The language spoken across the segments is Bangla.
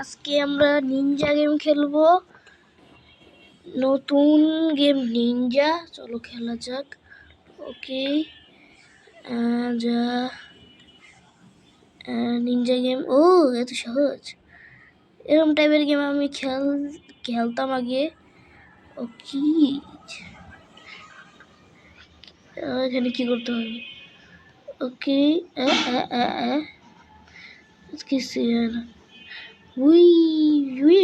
আজকে আমরা নিনজা গেম খেলবো। নতুন গেম নিনজা, চলো খেলা যাক। ওকে, যা নিনজা গেম। ও এত সহজ, এরকম টাইপের গেম আমি খেলতাম আগে। ওকে, এখানে কি করতে হবে? ওকে, কিছু না। উই উই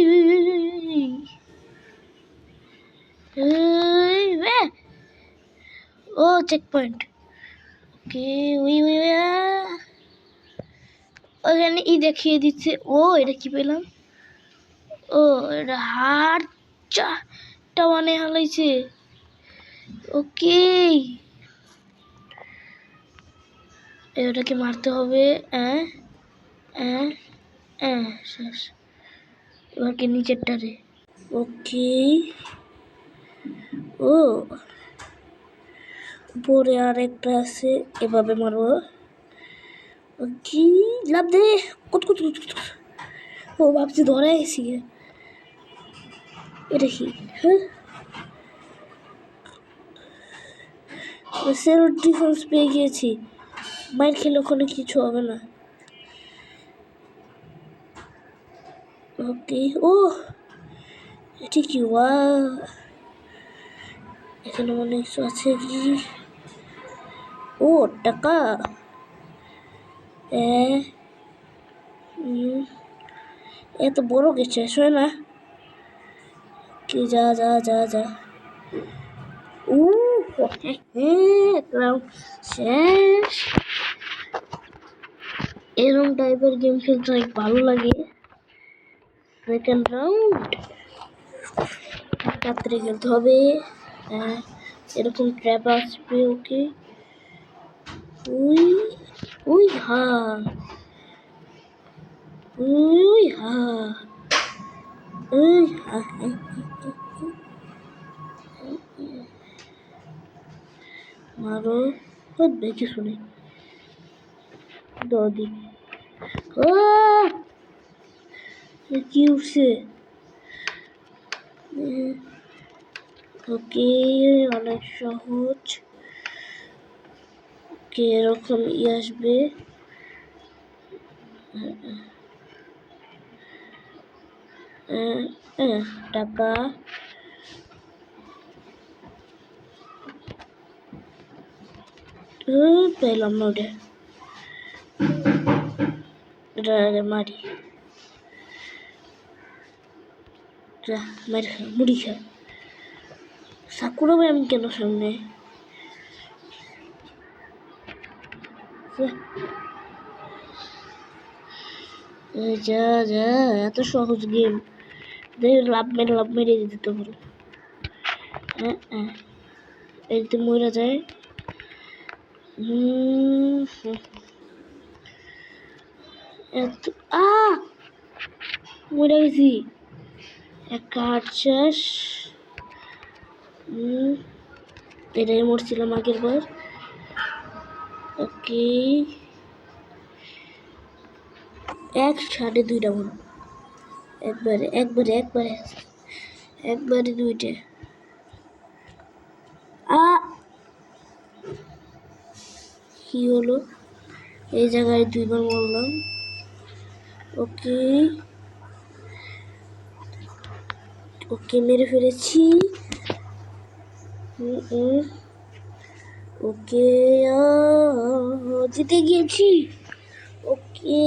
ও check point. Okay, we we ওখানে ই দেখিয়ে দিচ্ছে। ও এটা কি পেলাম? ও এটা হারটা মানে হালাইছে। ওকে, এটাকে মারতে হবে। শেষ। এবারকে নিচেরটারে। ওকে, ও উপরে আর একটা আছে, এভাবে মারবো। ওকে, লাভ দে। ও ভাবছি ধরে গেছি। এটা কি? হ্যাঁ, সেলফ ডিফেন্স পেয়ে গিয়েছি। মায়ের খেলে ওখানে কিছু হবে না। ওকে, ও এটি কি? এখানে অনেক কিছু আছে কি? ও টাকা। এত বড় কিছু হয় না কি? যা যা যা যা। শেষ। এরকম টাইপের গেম খেলতে অনেক ভালো লাগে। সেকেন্ড রাউন্ড তাড়াতাড়ি খেলতে হবে। এরকম ট্র্যাপ আসবে। ওকে, উই উই হা উই হা উই হা। মারো, দেখে শুনে দদি। কি উঠছে? ওকে, অনেক সহজ। ওকে, এরকম আসবে। টাকা। পেলাম না ওটা। এটা মারি। যা মারি খা, মুড়ি খা। সাকুরা ভাই আমি কেন সামনে? যা যা, এত সহজ গেম। লাভ মেরে দিতে পারো। এতে মরা যায়। এত মরে গেছি। এক কাঠ শেষ। এটাই মরছিলাম আগের বার। ওকে, একসাথে দুইটা মনে, একবারে দুইটা। কি হলো? এই জায়গায় দুইবার মরলাম। ওকে, ওকে মেরে ফেলেছি। ওকে, জিতে গিয়েছি। ওকে,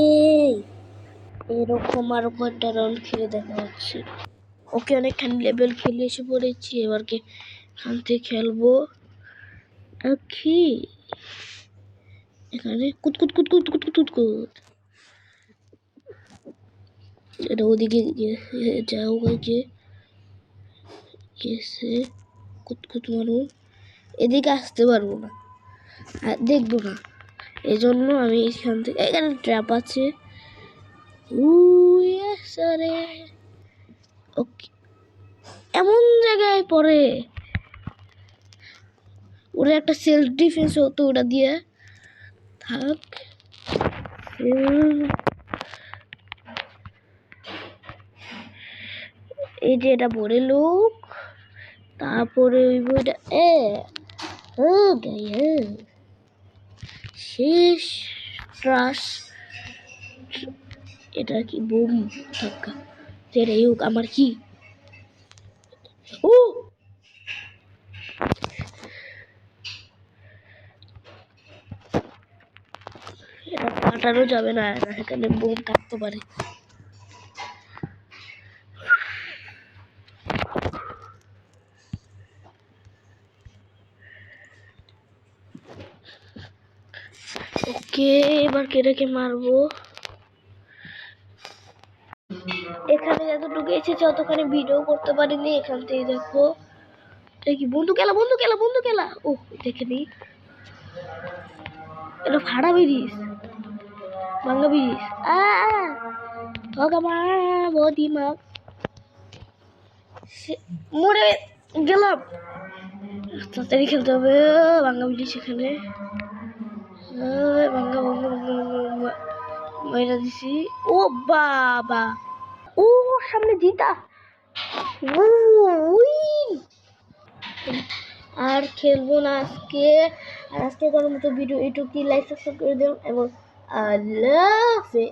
এরকম আরো কয়েকটা রাউন্ড খেলে দেখা হচ্ছে। ওকে, অনেকখানি লেভেল খেলে এসে পড়েছি। এবারকে এখান থেকে খেলবো। ওকে, এখানে কুতকুত কুতকুত কুতকুত কুতকুত। এটা ওদিকে যাও গেছে। কুতকুত মারো। এদিকে আসতে পারবো না, আর দেখবো না, এই জন্য আমি এখান থেকে। এখানে ট্র্যাপ আছে। ওকে, এমন জায়গায় পড়ে। ওরা একটা সেলফ ডিফেন্স হতো, ওটা দিয়ে থাক। এই যে এটা বড় লোক, তারপরে ওই বইটা শেষ ট্রাস। এটা কি বুম ধাক্কা, যেটাই হোক আমার কি ও এটা ফাটানো যাবে না, এখানে বোম থাকতে পারে। ওকে, এবার কেটাকে মারবো। এখানে যতটুকু এসেছে অতখানি ভিডিও করতে পারিনি। এখান থেকে দেখো এটা কি বন্ধু খেলা, বন্ধু খেলা, বন্ধু খেলা। ও দেখে নি, এটা ফাড়া ব্রিজ, ভাঙ্গা ব্রিজ। বহুত দিমাগ, মরে গেলাম। তাড়াতাড়ি খেলতে হবে। ভাঙ্গা ব্রিজ এখানে, ভাঙ্গা ভাঙ্গা ভাঙ্গা ভাঙ্গা মাইরা দিছি। ও বাবা, ও সামনে জিতা। আর খেলবো না আজকে। আর আজকে করার মতো ভিডিও এটুকুই। লাইক সাবস্ক্রাইব করে দেবেন এবং আল্লাহ হাফেজ।